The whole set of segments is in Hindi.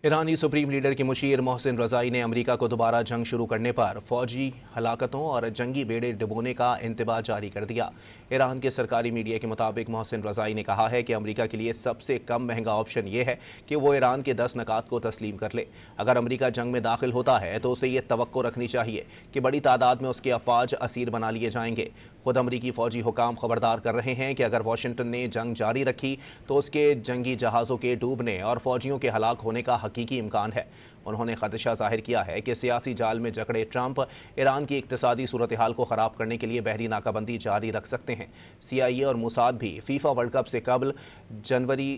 ईरानी सुप्रीम लीडर के मुशीर मोहसिन रज़ाई ने अमेरिका को दोबारा जंग शुरू करने पर फौजी हलाकतों और जंगी बेड़े डुबोने का इंतबाह जारी कर दिया। ईरान के सरकारी मीडिया के मुताबिक मोहसिन रज़ाई ने कहा है कि अमेरिका के लिए सबसे कम महंगा ऑप्शन ये है कि वो ईरान के 10 नकात को तस्लीम कर ले। अगर अमेरिका जंग में दाखिल होता है तो उसे ये तवक्को रखनी चाहिए कि बड़ी तादाद में उसके अफवाज असीर बना लिए जाएंगे। खुद अमरीकी फौजी हुकाम खबरदार कर रहे हैं कि अगर वाशिंगटन ने जंग जारी रखी तो उसके जंगी जहाज़ों के डूबने और फौजियों के हलाक होने का हकीकी इम्कान है। उन्होंने खदशा जाहिर किया है कि सियासी जाल में जकड़े ट्रंप ईरान की इक्तिसादी सूरत हाल को ख़राब करने के लिए बहरी नाकाबंदी जारी रख सकते हैं। CIA और मुसाद भी फीफा वर्ल्ड कप से कबल जनवरी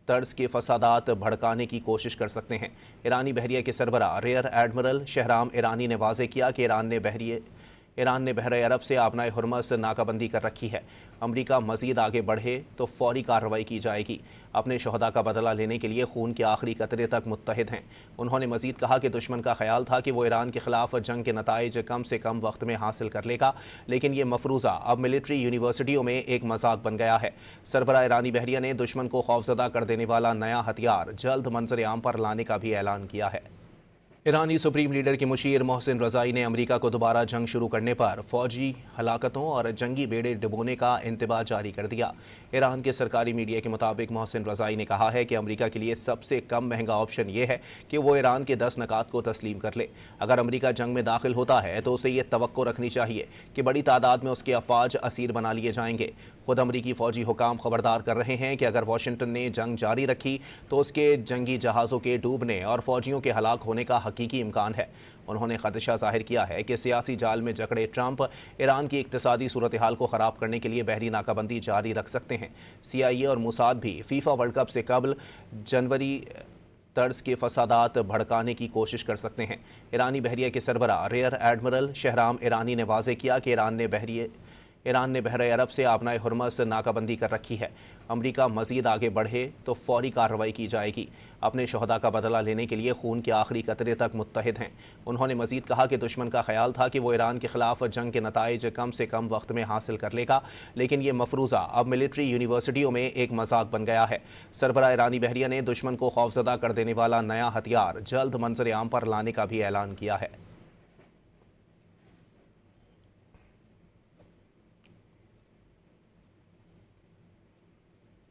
तर्ज के फसादात भड़काने की कोशिश कर सकते हैं। ईरानी बहरिया के सरबराह रियर एडमिरल शहराम ईरानी ने वाज़ेह किया कि ईरान ने बहरे अरब से आबनाए हुर्मस नाकाबंदी कर रखी है। अमरीका मजीद आगे बढ़े तो फौरी कार्रवाई की जाएगी। अपने शहदा का बदला लेने के लिए खून के आखिरी कतरे तक मुत्तहिद हैं। उन्होंने मजीद कहा कि दुश्मन का ख्याल था कि वो ईरान के खिलाफ जंग के नताइज कम से कम वक्त में हासिल कर लेगा, लेकिन ये मफरूज़ा अब मिलिट्री यूनिवर्सिटियों में एक मजाक बन गया है। सरबराह ईरानी बहरिया ने दुश्मन को खौफजदा कर देने वाला नया हथियार जल्द मंजर आम पर लाने का भी ऐलान किया है। ईरानी सुप्रीम लीडर के मुशीर मोहसिन रज़ाई ने अमेरिका को दोबारा जंग शुरू करने पर फौजी हलाकतों और जंगी बेड़े डुबोने का इंतबाह जारी कर दिया। ईरान के सरकारी मीडिया के मुताबिक मोहसिन रज़ाई ने कहा है कि अमेरिका के लिए सबसे कम महंगा ऑप्शन ये है कि वो ईरान के 10 नकात को तस्लीम कर ले। अगर अमेरिका जंग में दाखिल होता है तो उसे ये तवक्को रखनी चाहिए कि बड़ी तादाद में उसके अफवाज असीर बना लिए जाएंगे। खुद अमरीकी फौजी हुकाम खबरदार कर रहे हैं कि अगर वाशिंगटन ने जंग जारी रखी तो उसके जंगी जहाज़ों के डूबने और फौजियों के हलाक होने का हकीकी इम्कान है। उन्होंने खदशा जाहिर किया है कि सियासी जाल में जकड़े ट्रंप ईरान की इक्तिसादी सूरत हाल को ख़राब करने के लिए बहरी नाकाबंदी जारी रख सकते हैं। CIA और मुसाद भी फीफा वर्ल्ड कप से कबल जनवरी तर्ज के फसादात भड़काने की कोशिश कर सकते हैं। ईरानी बहरिया के सरबराह रियर एडमिरल शहराम ईरानी ने वाज़ेह किया कि ईरान ने बहरे अरब से आबनाए हुर्मस नाकाबंदी कर रखी है। अमरीका मजीद आगे बढ़े तो फौरी कार्रवाई की जाएगी। अपने शहदा का बदला लेने के लिए खून के आखिरी कतरे तक मुत्तहिद हैं। उन्होंने मजीद कहा कि दुश्मन का ख्याल था कि वो ईरान के खिलाफ जंग के नताइज कम से कम वक्त में हासिल कर लेगा, लेकिन ये मफरूज़ा अब मिलिट्री यूनिवर्सिटियों में एक मजाक बन गया है। सरबराह ईरानी बहरिया ने दुश्मन को खौफजदा कर देने वाला नया हथियार जल्द मंजर आम पर लाने का भी ऐलान किया है।